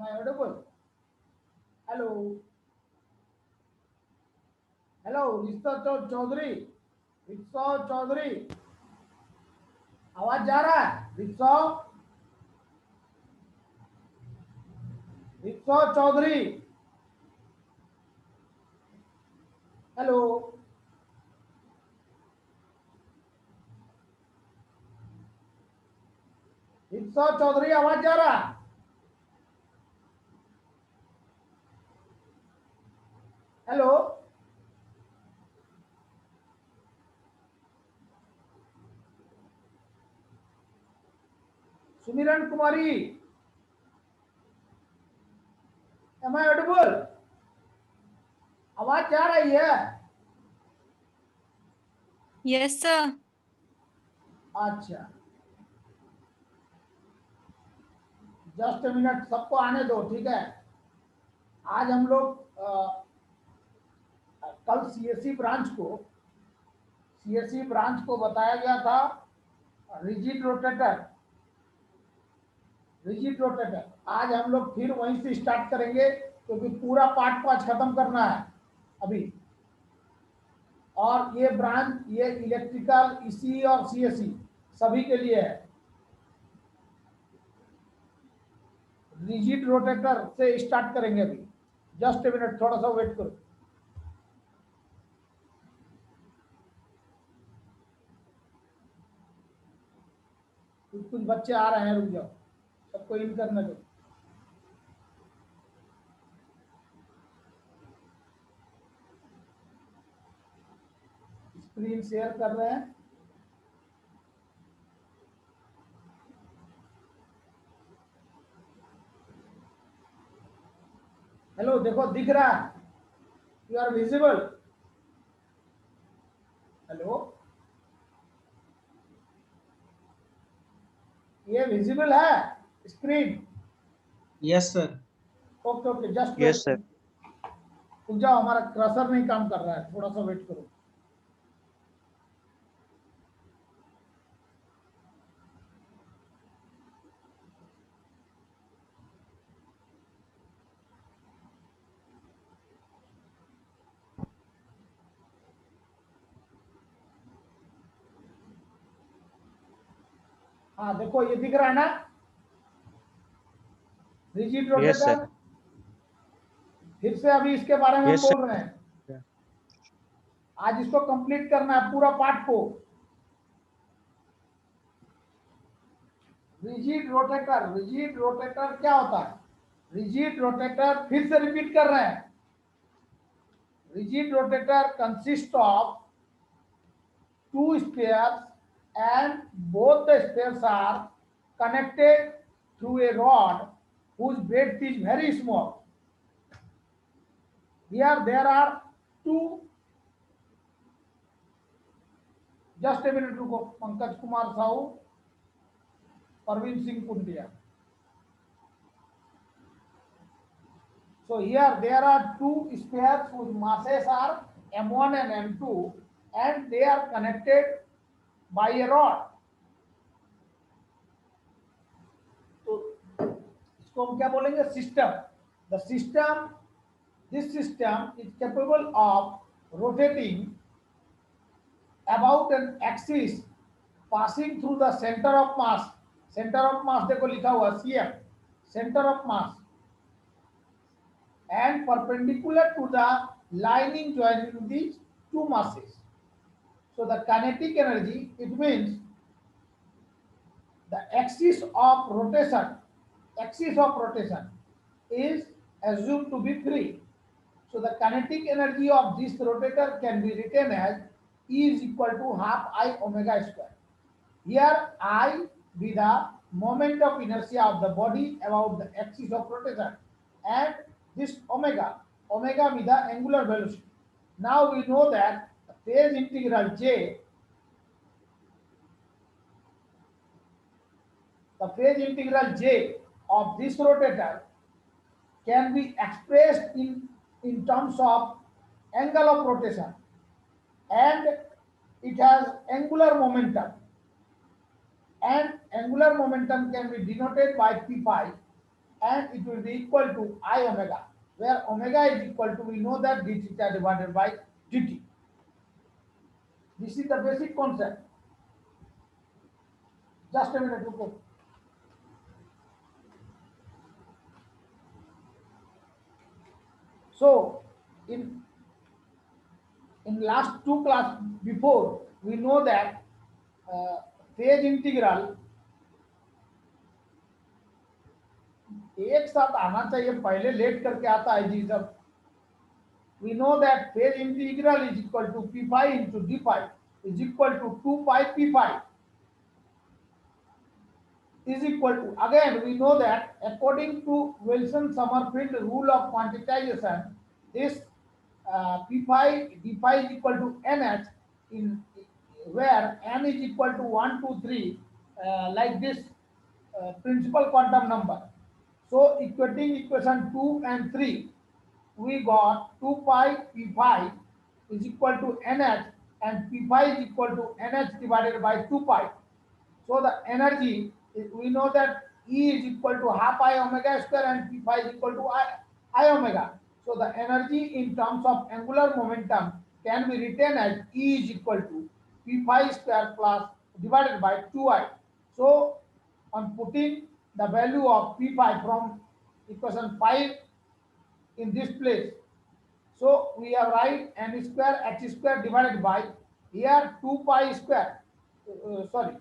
I audible? Hello, hello, रिश्ता Chaudhary, rickshaw Chaudhary, आवाज जा रहा है? Rickshaw, rickshaw Chaudhary, hello, rickshaw Chaudhary, आवाज जा रहा है? हेलो, सुमिरन कुमारी, एम आई ऑडिबल? आवाज जा रही है? Yes sir. अच्छा, जस्ट ए मिनट, सबको आने दो, ठीक है। आज हम लोग कल सीएससी ब्रांच को बताया गया था रिजिड रोटेटर, रिजिड रोटेटर। आज हम लोग फिर वहीं से स्टार्ट करेंगे, क्योंकि पूरा पार्ट को आज खत्म करना है अभी। और ये ब्रांच, ये इलेक्ट्रिकल, ईसी और सीएससी सभी के लिए है। रिजिड रोटेटर से स्टार्ट करेंगे अभी। जस्ट ए मिनट, थोड़ा सा वेट करो। कुछ कुछ बच्चे आ रहे हैं, रुक जाओ, सबको इन करने दो। स्क्रीन शेयर कर रहे हैं। हेलो, देखो दिख रहा है? You are visible? हेलो, ये विजिबल है screen? Yes sir. Okay okay, just yes sir. रुक जाओ, हमारा क्रसर नहीं काम कर रहा है, थोड़ा सा वेट करो। हाँ देखो, ये दिख रहा है ना, रिजिड यस रोटेटर। सर। फिर से अभी इसके बारे में हम यस बोल सर। रहे हैं। आज इसको कंप्लीट करना है पूरा पार्ट को। रिजिड रोटेटर, रिजिड रोटेटर क्या होता है? रिजिड रोटेटर, फिर से रिपीट कर रहे हैं, rigid rotator consist of two spheres and both the spheres are connected through a rod whose breadth is very small. Here there are two, just a minute रुको, Pankaj Kumar Sahu, Parveen Singh कुंडिया. So here there are two spheres whose masses are m1 and m2 and they are connected by a rod. तो इसको हम क्या बोलेंगे? System. The system, this system is capable of rotating about an axis passing through the center of mass. Center of mass देखो लिखा हुआ CF, center of mass, and perpendicular to the lining joining these two masses. So the kinetic energy, it means the axis of rotation is assumed to be free. So the kinetic energy of this rotator can be written as E is equal to half I omega square. Here I be the moment of inertia of the body about the axis of rotation, and this omega be the angular velocity. Now we know that the phase integral J, of this rotator can be expressed in terms of angle of rotation, and it has angular momentum, and angular momentum can be denoted by p phi and it will be equal to I omega, where omega is equal to, we know that d theta divided by dt. This is the basic concept. Just a minute, okay. So in last two class before, we know that phase integral एक साथ आना चाहिए, पहले late करके आता है जी सब. We know that phase integral is equal to p phi into d phi is equal to 2 pi p phi is equal to, again we know that according to Wilson-Sommerfeld rule of quantization, this p phi d phi is equal to nh, in where n is equal to 1 2 3, like this principal quantum number. So equating equation 2 and 3, we got 2 pi p phi is equal to nh, and p phi is equal to nh divided by 2 pi. So the energy, we know that E is equal to half I omega square and P phi is equal to I omega. So the energy in terms of angular momentum can be written as E is equal to P phi square plus divided by 2I. So on putting the value of P phi from equation 5 in this place, so we have write n square h square divided by, here 2 pi square, sorry,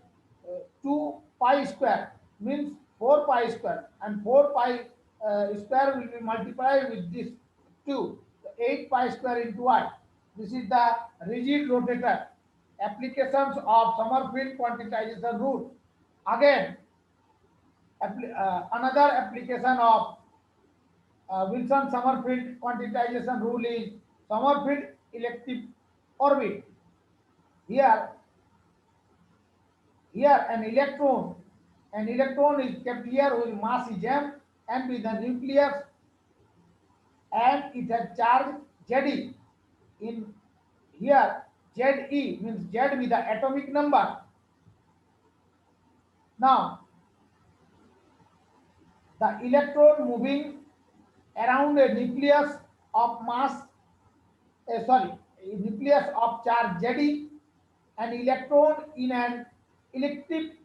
2 pi square means 4 pi square, and 4 pi square will be multiplied with this 2, 8 pi square into I. This is the rigid rotator. Applications of Sommerfeld quantization rule. Again, another application of Wilson-Sommerfeld quantization rule is Sommerfeld elliptic orbit. Here, an electron is kept here with mass is m and with the nucleus, and it has charge Ze. In here, Ze means Z with the atomic number. Now, the electron moving around a nucleus of mass, a nucleus of charge Z, an electron in an elliptic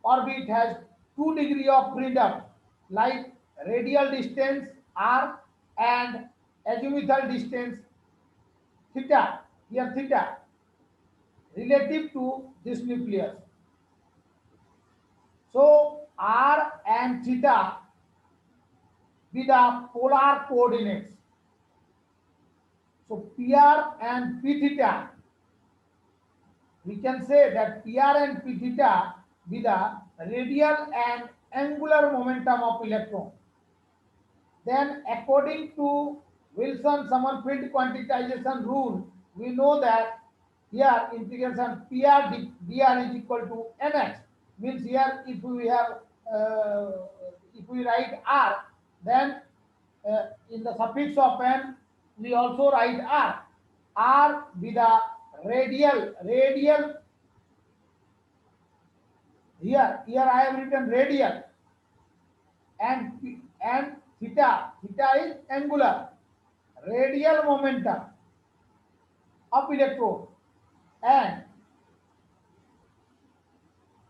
orbit has 2 degrees of freedom, like radial distance r and azimuthal distance theta, here theta, relative to this nucleus. So r and theta be the polar coordinates. So pr and p theta, we can say that pr and p theta be the radial and angular momentum of electron. Then according to Wilson-Sommerfeld quantization rule, we know that here integration pr dr is equal to nx, means here if we have if we write r, then in the suffix of n we also write r be the radial, here I have written radial, and theta is angular, radial momentum of electron, and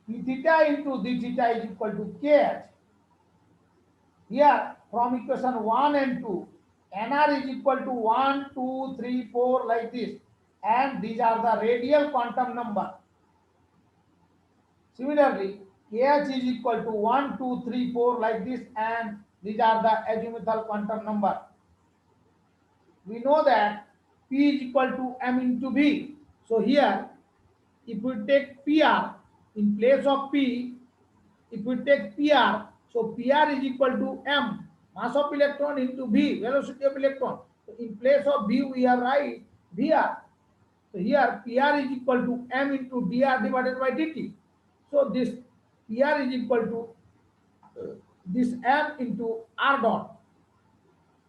p theta into d theta is equal to kh. Here from equation 1 and 2, nr is equal to 1 2 3 4 like this, and these are the radial quantum number. Similarly, kh is equal to 1 2 3 4 like this, and these are the azimuthal quantum number. We know that P is equal to m into V. So here, if we take PR in place of P, if we take PR, so PR is equal to m, mass of electron, into V, velocity of electron. So in place of V, we have write VR. So here PR is equal to m into dr divided by dt. So this PR is equal to this m into r dot.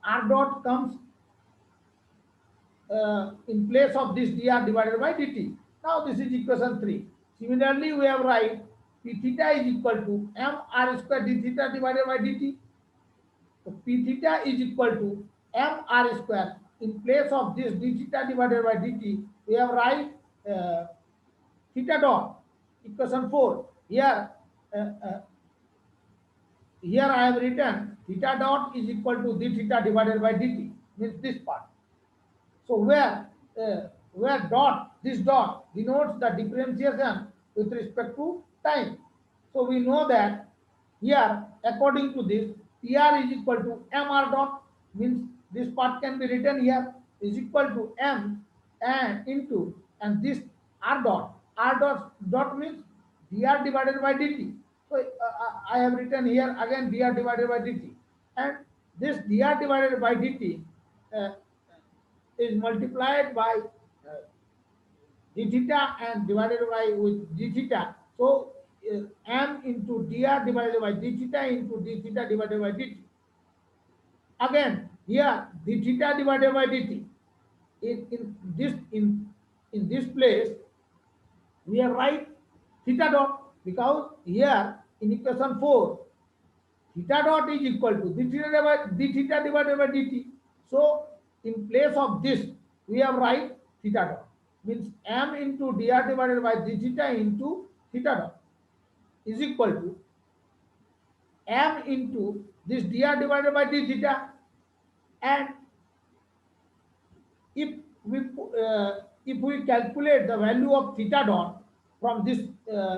R dot comes in place of this dr divided by dt. Now this is equation 3. Similarly, we have write p theta is equal to m r square d theta divided by dt. So P theta is equal to m r square. In place of this d theta divided by dt, we have write theta dot, equation 4. Uh, uh, Here I have written theta dot is equal to d theta divided by dt, means this part. So where dot, this dot denotes the differentiation with respect to time. So we know that here, according to this, PR is equal to mr dot, means this part can be written here is equal to m and into, and this r dot means dr divided by dt. So I have written here again dr divided by dt, and this dr divided by dt uh, is multiplied by d theta and divided by with d theta. So m into dr divided by d theta into d theta divided by dt. Again here d theta divided by dt. In this place we have write theta dot, because here in equation 4 theta dot is equal to d theta divided by dt. So in place of this we have write theta dot, means m into dr divided by d theta into theta dot is equal to m into this dr divided by d theta. And if we if we calculate the value of theta dot from this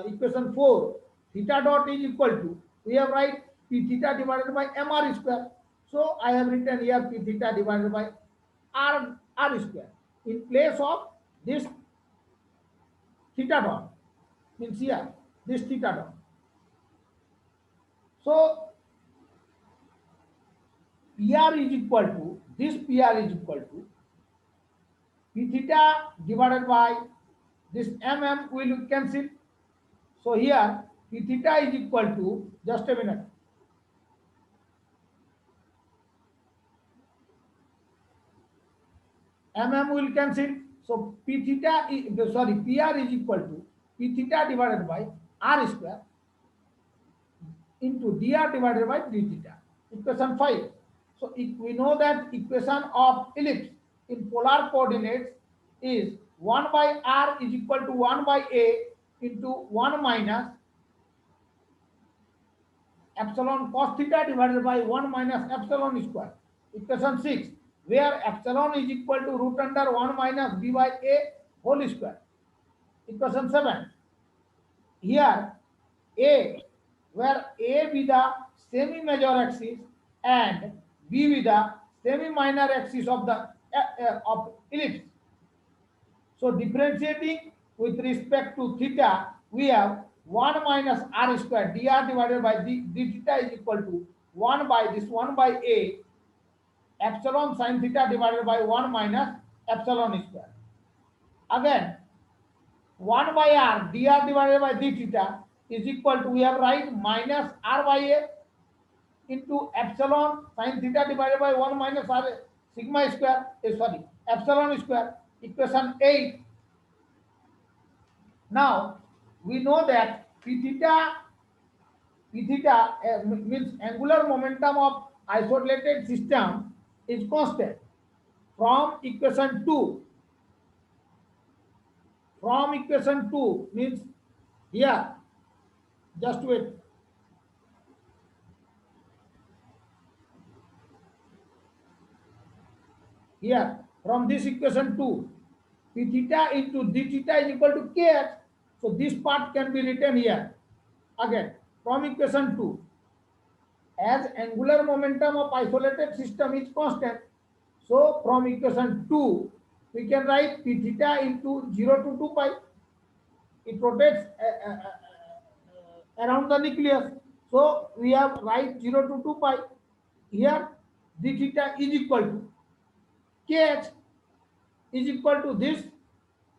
equation 4, theta dot is equal to, we have write p theta divided by mr square. So I have written here p theta divided by r square in place of this theta dot, means here this theta dot. So PR is equal to, this PR is equal to p theta divided by this will cancel. So here p theta is equal to, just a minute, will cancel. So p theta is, sorry, PR is equal to p theta divided by r square into dr divided by d theta, equation 5. So if we know that equation of ellipse in polar coordinates is 1 by r is equal to 1 by a into 1 minus epsilon cos theta divided by 1 minus epsilon square, equation 6, where epsilon is equal to root under 1 minus b by a whole square, equation 7. Here a, where a be the semi major axis and b be the semi minor axis of the of ellipse. So differentiating with respect to theta, we have 1 minus r square dr divided by d theta is equal to 1 by this 1 by a epsilon sin theta divided by 1 minus epsilon square. Again 1 by r dr divided by d theta is equal to, we have write minus r by a into epsilon sin theta divided by 1 minus r sigma square, sorry, epsilon square, equation 8. Now we know that p theta means angular momentum of isolated system is constant from equation 2. From equation 2 means here, just wait. Here from this equation 2, p theta into d theta is equal to kx. So this part can be written here again from equation 2. As angular momentum of isolated system is constant, so from equation 2 we can write p theta into 0 to 2 pi. It rotates around the nucleus. So we have write 0 to 2 pi. Here d theta is equal to kh is equal to this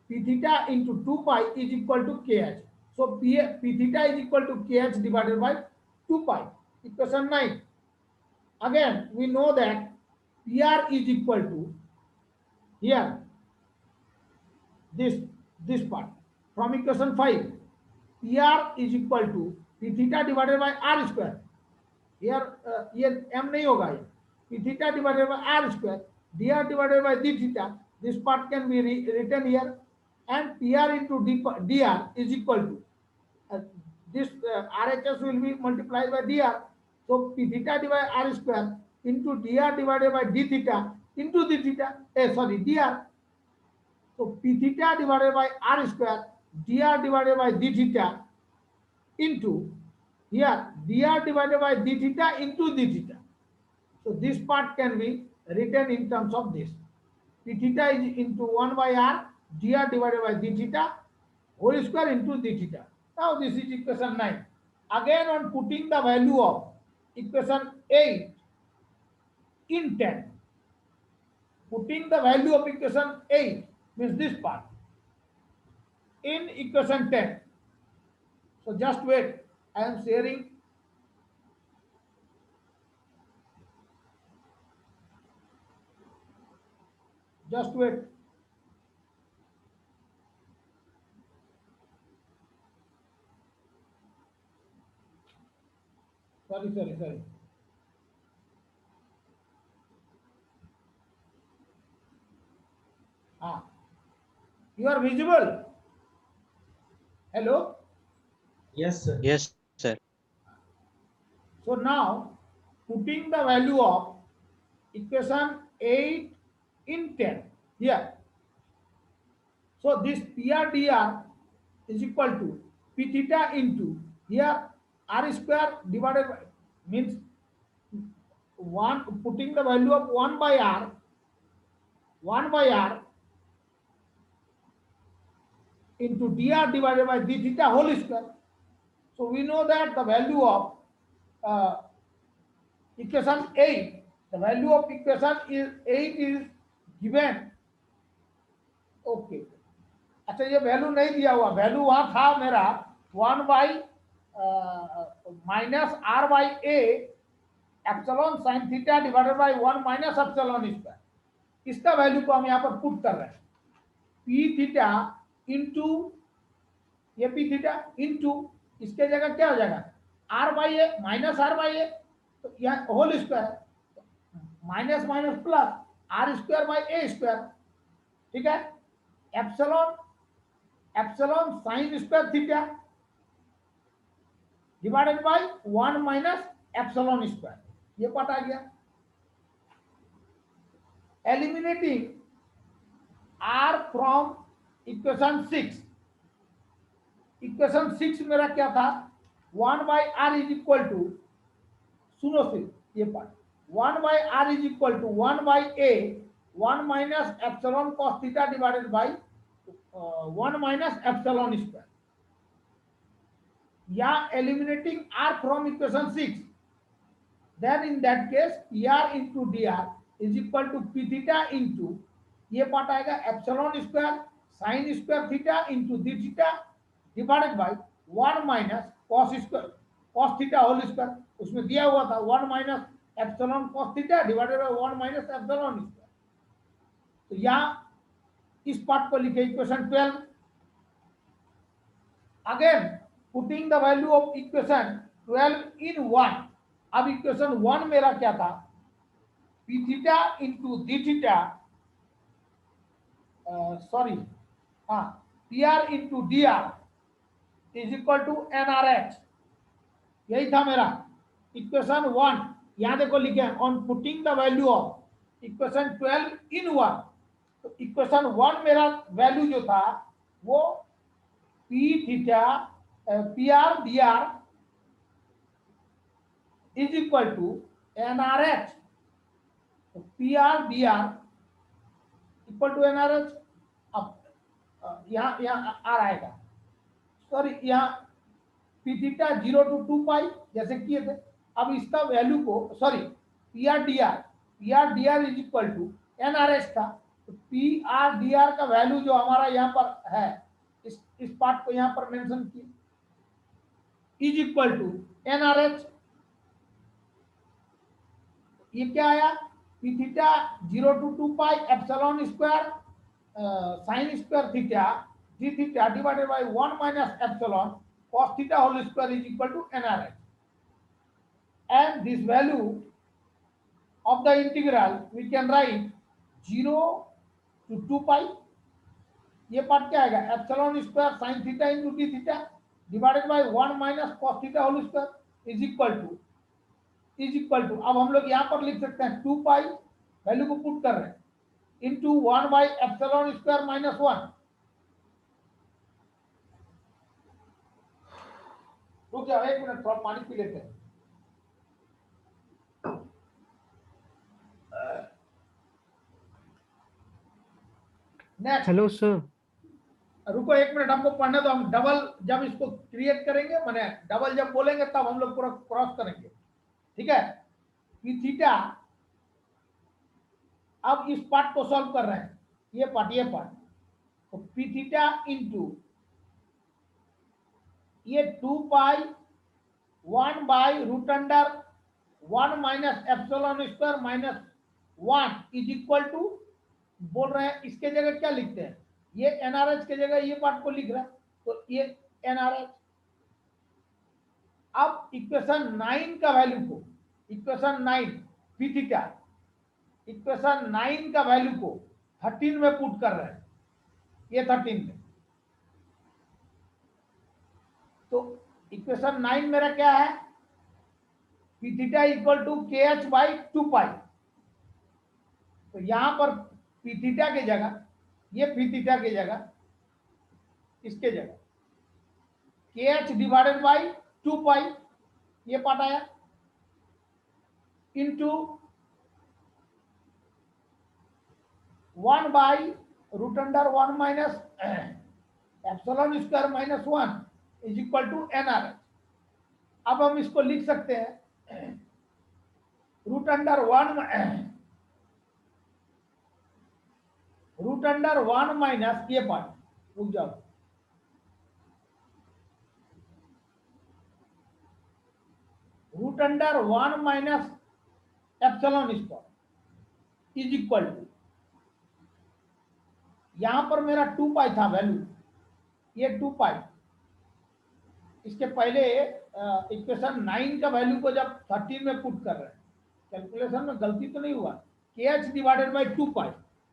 p theta into 2 pi is equal to kh. So p theta is equal to kh divided by 2 pi, equation 9. Again we know that pr is equal to, here this part from equation 5, pr is equal to p theta divided by r square. Here ये m नहीं होगा, ये p theta divided by r square dr divided by d theta, this part can be written here, and pr into dr is equal to this RHS will be multiplied by dr, so p theta divided by r square into dr divided by d theta into d theta, dr. So p theta divided by r square dr divided by d theta into here dr divided by d theta into d theta. So this part can be written in terms of this. P theta is into 1 by r dr divided by d theta whole square into d theta. Now this is equation 9. Again, on putting the value of equation 8 in 10, putting the value of equation 8 means this part in equation 10. So just wait, I am sharing. Just wait. Sorry. Ah, you are visible. Hello. Yes, sir. Yes, sir. So now putting the value of equation 8 in 10 here. So this PRDR is equal to P theta into here R square divided by means 1, putting the value of 1 by R into dr divided by d theta whole square. So we know that the value of equation 8, the value of equation is 8 is given. Okay अच्छा, ये value नहीं दिया हुआ, value वहां था मेरा 1 by minus are by A epsilon sine theta divided by 1 minus epsilon square, इसका value को हम यहाँ पर पुट कर रहे हैं, पी थीटा इंटू ये पी थीटा इंटू इसके जगह क्या हो जाएगा r by a minus are by a, तो यहाँ whole square minus minus plus r square by a square, ठीक है, epsilon sine square theta divided by 1 minus epsilon square, ये पार्ट आ गया. Eliminating r from equation 6, equation 6 मेरा क्या था 1 by r is equal to, सुनो फिर ये part, 1 by r is equal to 1 by a 1 minus epsilon cos theta divided by 1 minus epsilon square, या eliminating r from equation 6, then in that case er into dr is equal to p theta into ये part आएगा epsilon square sine square theta into D theta divided by 1 minus cos square cos theta whole square, उसमें दिया हुआ था 1 minus epsilon cos theta divided by 1 minus epsilon square. तो यहाँ इस part को लिखे equation 12. Again putting the value of equation 12 in 1. अब इक्वेशन 1 मेरा क्या था P theta into D theta, sorry हाँ, P R into D are is equal to N R H, यही था मेरा इक्वेशन 1. यहां देखो लिखे on putting the value of equation 12 in 1. तो इक्वेशन 1 मेरा वैल्यू जो था वो P theta P R D R is equal to N R H, P R D R equal to N R H. अब यहाँ आर आएगा, sorry यहाँ P theta 0 to 2 पाई जैसे किए थे. अब इसका वैल्यू को sorry P R D R is equal to N R H था, तो पी आर डी आर का वैल्यू जो हमारा यहाँ पर है इस पार्ट को यहाँ पर मेंशन किए is equal to N R H. ये क्या आया P theta 0 to 2 pi epsilon square sine square theta D theta divided by 1 minus epsilon cos theta whole square is equal to N R H. and this value of the integral we can write 0 to 2 pi. ये part क्या आएगा, epsilon square sine theta into D theta divided by 1 minus cos theta whole square is equal to अब हम लोग यहाँ पर लिख सकते हैं 2 पाई वैल्यू को पुट कर रहे हैं into 1 by epsilon square minus 1. रुक जाओ एक मिनट, थोड़ा पानी पी लेते हैं. Next, hello sir. रुको एक मिनट, हमको पढ़ने दो. हम डबल जब इसको क्रिएट करेंगे, मैंने डबल जब बोलेंगे तब हम लोग पूरा क्रॉस करेंगे, ठीक है. पी थीटा, अब इस पार्ट को सॉल्व कर रहे हैं, ये पार्ट तो पी थीटा इंटू ये 2 pi 1 by root under 1 minus epsilon square minus 1 is equal to, बोल रहे हैं इसके जगह क्या लिखते हैं, ये एनआरएच के जगह ये पार्ट को लिख रहा है, तो ये एनआरएच. अब इक्वेशन 9 का वैल्यू को, इक्वेशन 9 पी थीटा, इक्वेशन 9 का वैल्यू को 13 में पुट कर रहे हैं, ये 13 में. तो इक्वेशन 9 मेरा क्या है, P theta equal to K H by 2 पाई. तो यहां पर पी थीटा की जगह, ये पी थीटा की जगह, इसके जगह k H divided by 2 pi, ये पार्ट आया, into 1 by root under 1 minus epsilon square minus 1 is equal to NRH. अब हम इसको लिख सकते हैं रूट अंडर 1 माइनस ये पार्ट, रुक जाओ, root under 1 minus epsilon square is equal to, यहां पर मेरा 2 पाई था वैल्यू, ये 2 पाई, इसके पहले इक्वेशन 9 का वैल्यू को जब 13 में पुट कर रहे हैं, कैलकुलेशन में गलती तो नहीं हुआ, के एच डिवाइडेड बाई 2 पाई,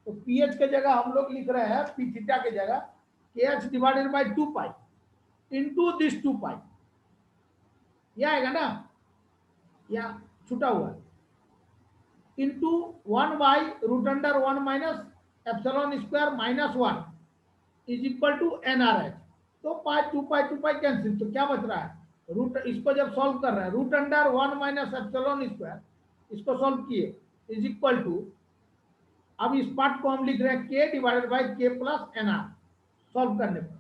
तो पी एच के जगह हम लोग लिख रहे हैं पी थीटा के जगह k H divided by 2 pi into this 2 pi, यह आएगा ना, या छूटा हुआ, into 1 by root under 1 minus epsilon square minus 1 is equal to NRH. तो 2 पाई कैंसिल, तो क्या बच रहा है, रूट, इसको जब सॉल्व कर रहे हैं root under 1 minus epsilon square, इसको सॉल्व किए इज इक्वल टू, अब इस पार्ट को हम लिख रहे हैं के डिवाइडेड बाई के प्लस एनआर सॉल्व करने पर.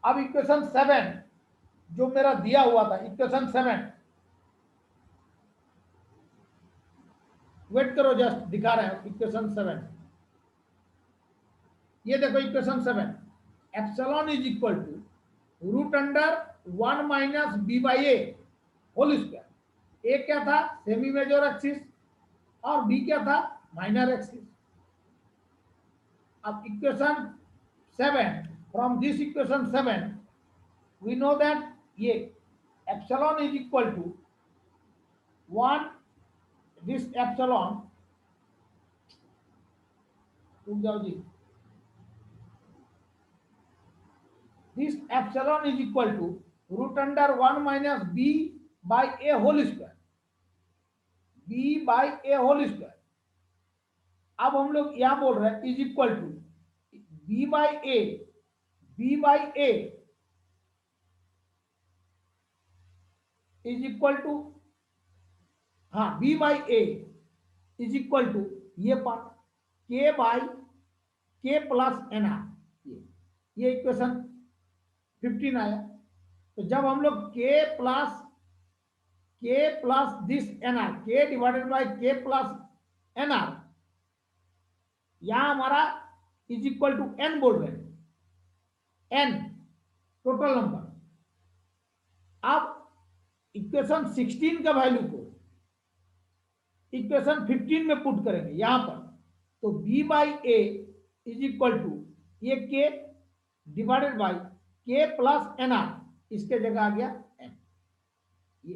अब इक्वेशन 7 जो मेरा दिया हुआ था, इक्वेशन 7, वेट करो जस्ट दिखा रहे हैं इक्वेशन 7. ये देखो equation 7, epsilon is equal to root under 1 minus B by A whole square. A क्या था, सेमी मेजर एक्सिस, और बी क्या था, माइनर एक्सिस. अब equation 7, from this equation 7 we know that ये epsilon is equal to 1, this epsilon, रुक जाओ जी, this epsilon is equal to root under 1 minus b by a whole square, b by a whole square. अब हम लोग यहां बोल रहे हैं is equal to b by a, b by a is equal to, हाँ b by a is equal to ये part k by k plus N r, ये इक्वेशन 15 आया. तो जब हम लोग k plus this n r, k divided by के plus N r, यहां हमारा इज इक्वल टू n बोल रहे हैं, n टोटल नंबर. अब इक्वेशन 16 का वैल्यू को इक्वेशन 15 में पुट करेंगे यहां पर, तो b by A is equal to ये k डिवाइडेड बाई के प्लस एन आर, इसके जगह आ गया n. ये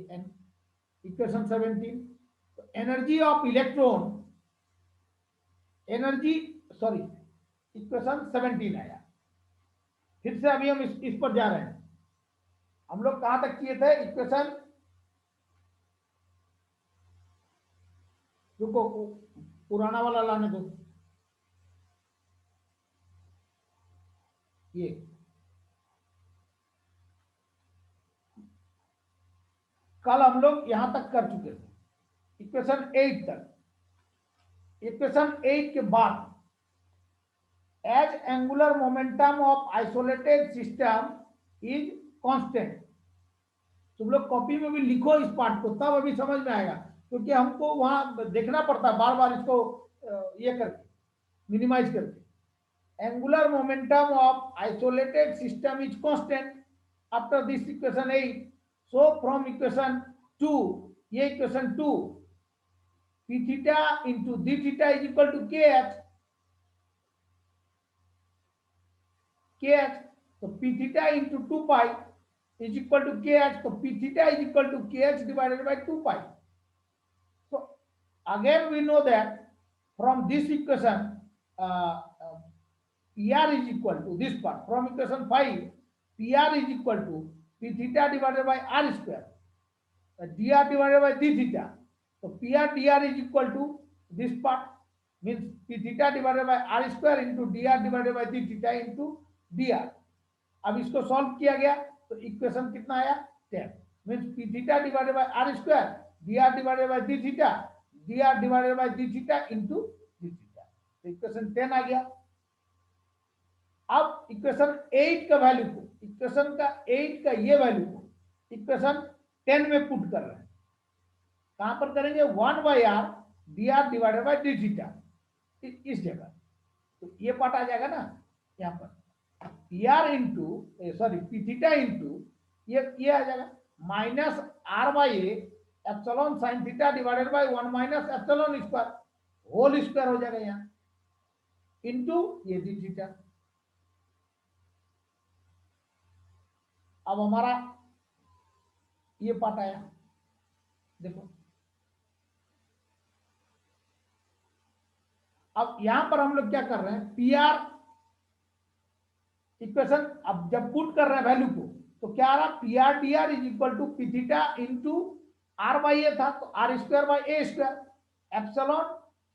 equation 17। Energy of electron, energy, sorry, equation 17 आया। फिर से अभी हम इस पर जा रहे हैं। हम लोग कहां तक किए थे? इक्वेशन, रुको पुराना वाला लाने दो। ये कल हम लोग यहां तक कर चुके थे, इक्वेशन 8 तक। इक्वेशन 8 के बाद, as angular momentum of isolated system is constant. तुम लोग कॉपी में भी लिखो इस पार्ट को, तब अभी समझ में आएगा, क्योंकि हमको वहां देखना पड़ता है बार बार इसको ये करके, मिनिमाइज करके। Angular momentum of isolated system is constant after this equation 8। So from equation 2, ये equation 2, p theta into d theta is equal to kh, तो p theta into 2 pi is equal to kh, तो p theta is equal to kh divided by 2 pi. So again we know that from this equation PR is equal to this part, from equation 5 PR is equal to p theta divided by r square, dr divided by d theta. So PR dr is equal to this part, means p theta divided by r square into dr divided by d theta into dr. अब इसको solve किया गया तो equation कितना आया? 10, means p theta divided bye r square dr divided by d theta dr divided by d theta into d theta. तो equation 10 आ गया। अब इक्वेशन 8 का वैल्यू को, इक्वेशन का 8 का ये वैल्यू को इक्वेशन 10 में पुट कर रहे हैं। कहां पर करेंगे? 1 by r dr divided by d theta, इस जगह। तो ये पार्ट आ जाएगा ना यहां पर, PR into, sorry, P theta into ये आ जाएगा minus are by A epsilon sine theta divided by 1 minus epsilon square whole square हो जाएगा यहाँ, इंटू ये डी थीटा। अब हमारा ये पार्ट आया, देखो। अब यहां पर हम लोग क्या कर रहे हैं? PR इक्वेशन अब जब पुट कर रहे हैं वैल्यू को, तो क्या आ रहा? P R D R is equal to P theta into r by a था, तो r square by a square epsilon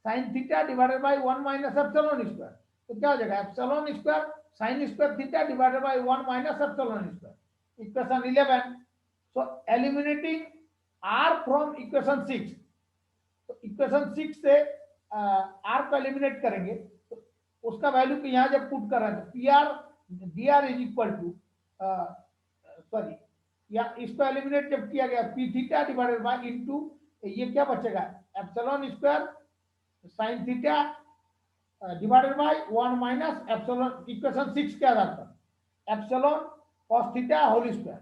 sine theta divided by 1 minus epsilon square. तो क्या हो जाएगा? Epsilon square sine square theta divided by 1 minus epsilon square, equation 11। So eliminating r from equation 6, तो equation 6 से are को eliminate करेंगे, तो उसका वैल्यू को यहाँ जब पुट कर रहे हैं तो P R dr is equal to, sorry, या इसको एलिमिनेट जब किया गया p theta divided by into ये क्या बचेगा? Epsilon square sine theta divided by 1 minus epsilon, equation 6 के आधार पर epsilon cos theta whole square.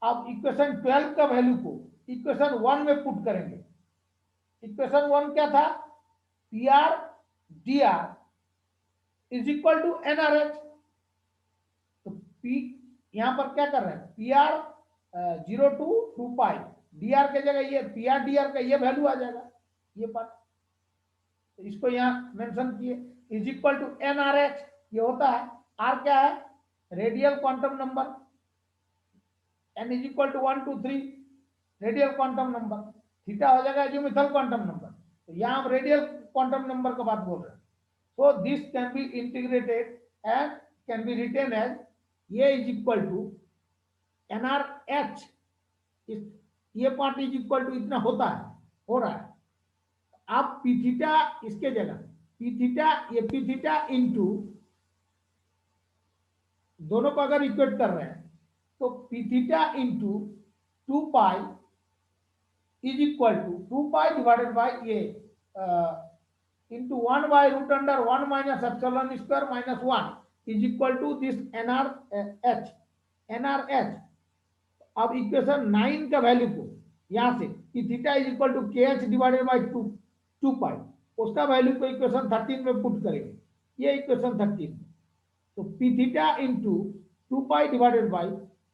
अब इक्वेशन 12 का वैल्यू को इक्वेशन 1 में पुट करेंगे। इक्वेशन 1 क्या था? PR dr is equal to NRH। तो P यहां पर क्या कर रहे हैं? PR 0 to 2 पाई dr के जगह ये PR dr का ये वैल्यू आ जाएगा, ये पार्ट। तो इसको यहां मेंशन किए, इज इक्वल टू NRH। ये होता है, R क्या है? Radial quantum number, N is equal to 1 2 3 radial quantum number, theta हो जाएगा एजिमुथल क्वांटम नंबर। तो यहां हम रेडियल क्वांटम नंबर का बात बोल रहे हैं। So this can be integrated and can be written as A is equal to NRH। ये पार्ट इज इक्वल टू इतना होता है, हो रहा है। आप पी थीटा इसके जगह पी थीटा, ये पी थीटा इंटू दोनों को अगर इक्वेट कर रहे हैं तो P theta into 2 pi is equal to 2 pi divided by ये into 1 by root under 1 minus epsilon square minus 1 is equal to this NRH। अब इक्वेशन 9 का वैल्यू को यहां से p theta is equal to kh divided by 2 pi, उसका value को equation 13 में put करेंगे, ये इक्वेशन 13। तो p theta into 2 pi divided by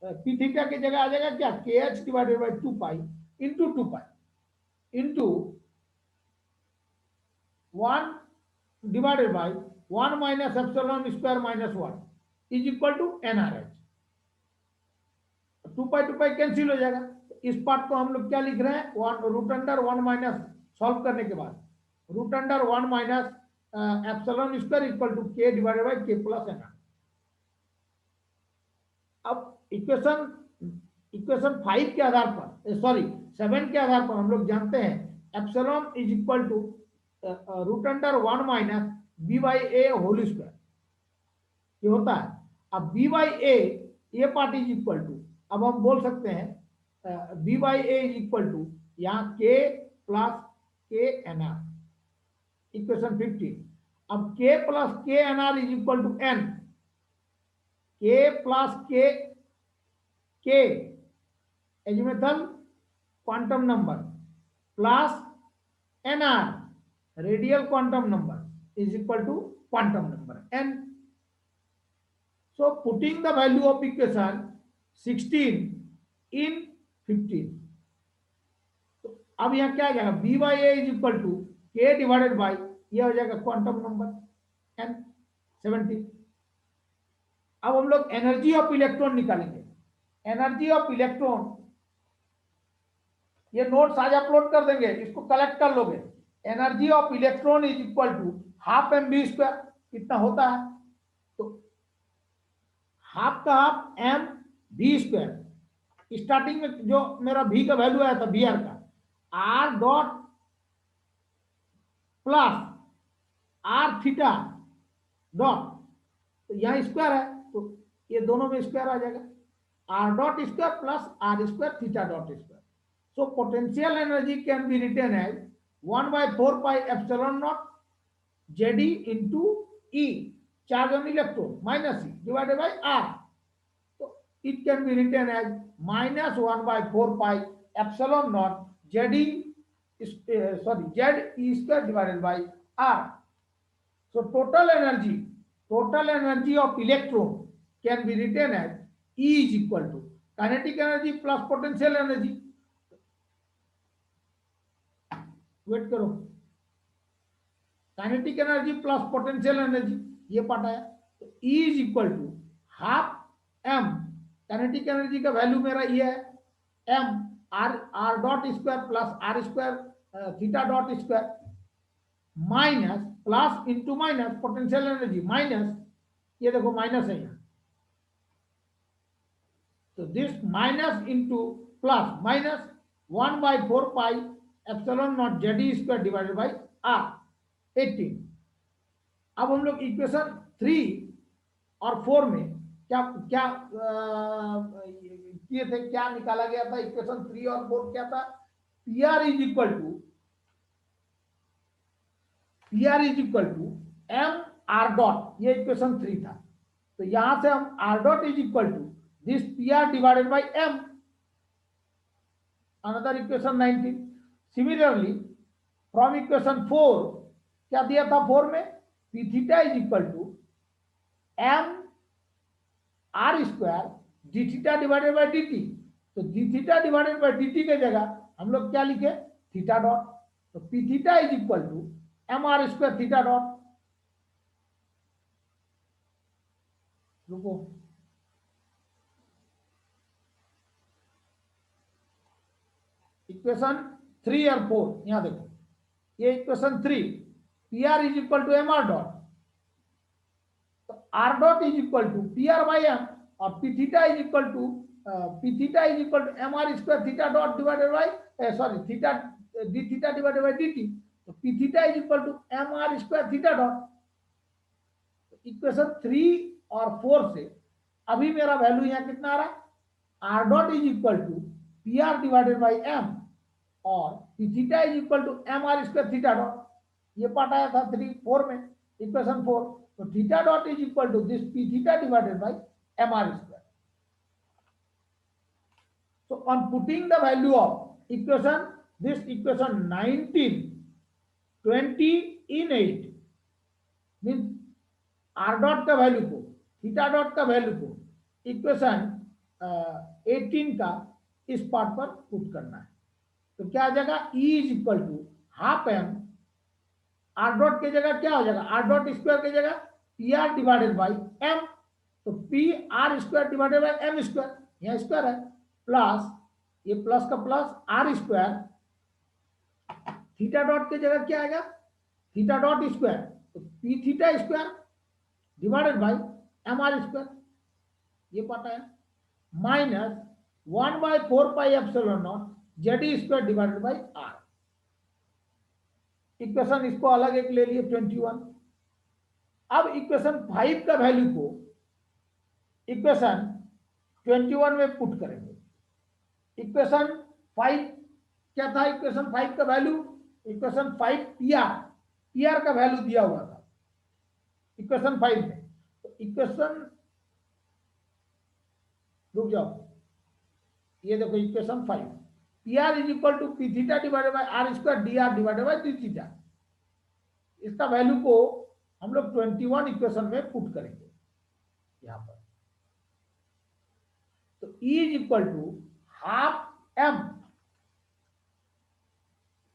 P theta की जगह आ जाएगा क्या, K H divided by 2 pi into 2 pi into 1 divided by 1 minus epsilon square minus 1 is equal to N R H. 2 pi cancel हो जाएगा। इस part को हम लोग क्या लिख रहे हैं, रूट अंडर 1 माइनस, सॉल्व करने के बाद root under 1 minus epsilon square equal to K divided by के प्लस एन आर। अब इक्वेशन 5 के आधार पर, सॉरी 7 के आधार पर हम लोग जानते हैं epsilon is equal to root under 1 minus B by A whole square, ये होता है। अब बी बाई ए, ये पार्ट इज इक्वल टू, अब हम बोल सकते हैं B by A is equal to यहाँ K plus k n are, equation 15। अब k plus k n r is equal to n, k plus k azimuthal quantum number plus N r radial quantum number is equal to quantum number n. So putting the value of equation 16 in 15, तो अब यहाँ क्या आ जाएगा, B by A is equal to K divided by, ये हो जाएगा quantum number N 17। अब हम लोग एनर्जी ऑफ इलेक्ट्रॉन निकालेंगे। एनर्जी ऑफ इलेक्ट्रॉन, ये नोट्स आज अपलोड कर देंगे, इसको कलेक्ट कर लोगे। Energy of electron is equal to half M B square, कितना होता है, तो हाफ का half M B square. Starting में जो मेरा भी का वैल्यू आया था बी आर का, R dot plus R theta dot, तो यहाँ स्क्वायर है तो ये दोनों में स्क्वायर आ जाएगा, r dot square plus r square theta dot square. So potential energy can be written as 1/4 pi epsilon naught z e into e, charge on electron minus e divided by r, तो it can be written as minus 1/4 pi epsilon naught z e, sorry z e square divided by r. So total energy of electron can be written as E is equal to kinetic energy plus potential energy. Wait करो, kinetic energy plus potential energy, ये part आया, तो E is equal to half m, kinetic energy का value मेरा ये है m r dot square plus r square theta dot square minus plus into minus potential energy minus, ये देखो minus है यहाँ, तो this minus into plus minus 1/4 pi epsilon naught z e square divided by r 18। अब हम लोग equation 3 और 4 में क्या क्या किए थे, क्या निकाला गया था, इक्वेशन 3 और 4 क्या था, p are is equal to m are dot, ये इक्वेशन 3 था, तो यहां से हम r dot is equal to this p r divided by m, another equation 19। Similarly from equation 4 क्या दिया था 4 में, p theta is equal to m are square d theta divided by d t, तो d theta divided by d t के जगह हम लोग क्या लिखे, थीटा डॉट, तो P theta is equal to m are square theta dot, रुको equation 3 और 4 यहां देखो, ये equation 3 p are is equal to m are dot, तो r dot is equal to p r by m, और p theta is equal to m are square theta dot divided by sorry theta D theta divided by d t, तो P theta is equal to m are square theta dot. Equation 3 और 4 से अभी मेरा value यहाँ कितना आ रहा है, r dot is equal to p r divided by m और p theta is equal to m are square theta dot, ये पार्ट आया था 3-4 में, इक्वेशन 4, तो theta dot is equal to this p theta divided by M R square. So on putting the value of equation, this equation 19, 20 in 8 means r dot का value को, theta dot का value को equation 18 का इस part पर put करना है। तो क्या आ जाएगा, E is equal to half M, are dot की जगह क्या हो जाएगा, आर डॉट स्क्वायर की जगह p r divided by m, तो P r square divided by m square, यहाँ स्क्वायर है, प्लस ये प्लस का plus r square, theta dot की जगह क्या आएगा, थीटा डॉट स्क्वायर, तो P theta square divided by M R square, ये पार्ट है, minus 1/4 pi epsilon not Z square divided by are. Equation इसको अलग एक ले लिए 21। अब इक्वेशन 5 का वैल्यू को इक्वेशन 21 में पुट करेंगे। इक्वेशन 5 क्या था, इक्वेशन 5 का वैल्यू, इक्वेशन 5 पीआर का वैल्यू दिया हुआ था इक्वेशन 5 में। तो इक्वेशन, रुक जाओ, ये देखो equation 5, P are is equal to P theta divided by R square D R divided by D theta. इसका वैल्यू को हम लोग 21 इक्वेशन में पुट करेंगे यहां पर। तो E is equal to half M,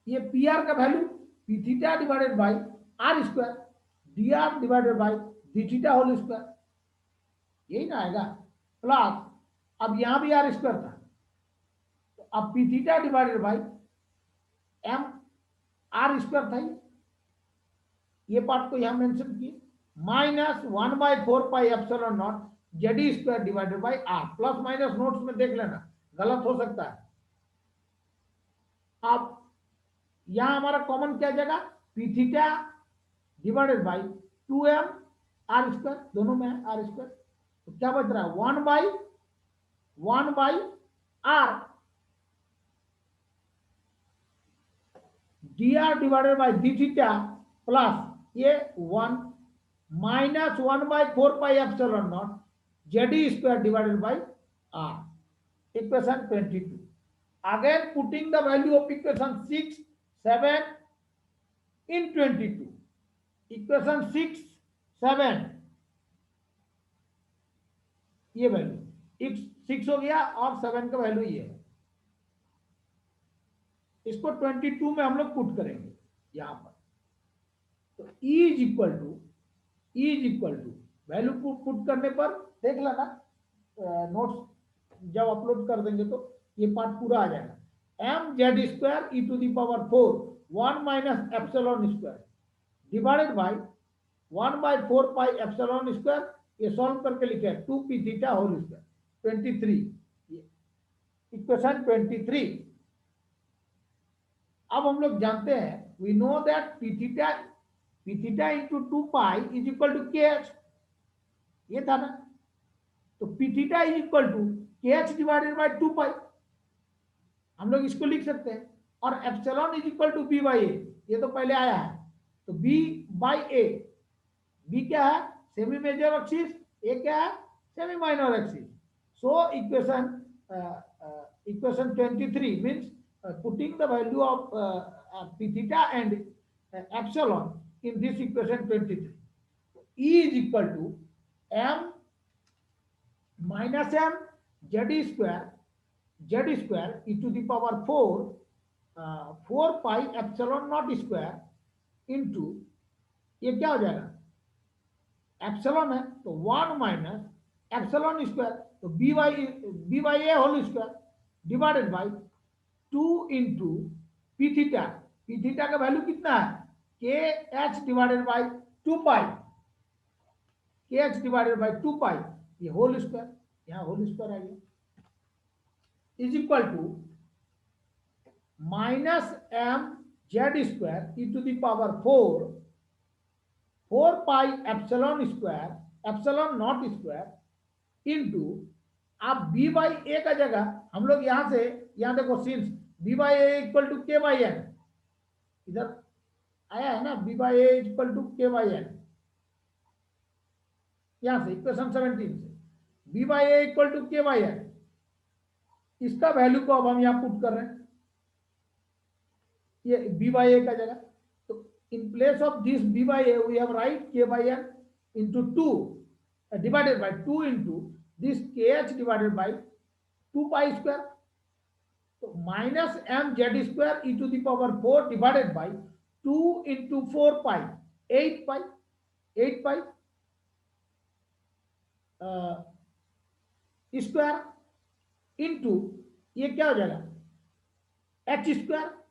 ये पी आर का value P theta divided by R square D R divided by D theta whole square, यही ना आएगा, प्लस अब यहां भी आर स्क्वायर था, तो अब P theta divided by M R square था, ये पार्ट को यहां मेंशन किए, minus 1/4 pi epsilon not Z square divided by R, plus minus notes में देख लेना, गलत हो सकता है। अब यहां हमारा कॉमन क्या जाएगा, P theta divided by 2m R square, दोनों में है आर स्क्वायर, तो क्या बच रहा है 1 by R D R divided by D theta plus ये 1 minus 1/4 pi epsilon not Z square divided by are, equation 22। Again putting the value of equation 6, 7 in 22, equation 6, 7 ये वैल्यू 6 हो गया और 7 का वैल्यू ये है, इसको 22 में हम लोग पुट करेंगे यहां पर। तो E is equal to value put करने पर देख लेना, नोट्स जब अपलोड कर देंगे तो ये पार्ट पूरा आ जाएगा, M Z square E to the power 4 1 minus epsilon square divided by 1/4 pi epsilon square, ये सॉल्व करके लिखे 2 P theta whole square 23, equation 23। अब हम लोग जानते हैं, we know that P theta into 2 pi is equal to K H, ये था ना, तो P theta is equal to K H divided by 2 pi, हम लोग इसको लिख सकते हैं, और epsilon is equal to b by a, ये तो पहले आया है, तो बी बाई ए, बी क्या है सेमी मेजर एक्सिस, ए क्या है semi minor axis. So equation 23 means putting the value of p theta and epsilon in this equation 23. E is equal to m minus m z square e to the power 4 pi epsilon naught square into, ये क्या हो जाएगा epsilon है तो 1 minus epsilon square, तो B by A whole square divided by 2 into P theta का value कितना है के एच डिवाइडेड बाई 2 पाई, के एच डिवाइडेड बाई 2 पाई, ये होल स्क्वायर, यहाँ होल स्क्वायर आ गया, is equal to minus M Z square E to the power 4 pi epsilon square epsilon not square into, आप बी बाई ए का जगह हम लोग यहां से, यहां देखो since B by A equal to K by N, इधर आया है ना, B by A equal to K by N, यहां से इक्वेशन 17 से B by A equal to K by N, इसका वैल्यू को अब हम यहां पुट कर रहे हैं, ये बी बाई ए का जगह, तो in place of this b by a we have write k by n into 2 divided by 2 into this k H divided by 2 pi square, तो minus M Z square E to the power 4 divided by 2 into 4 pi 8 pi 8 pi square into ये क्या हो जाएगा H square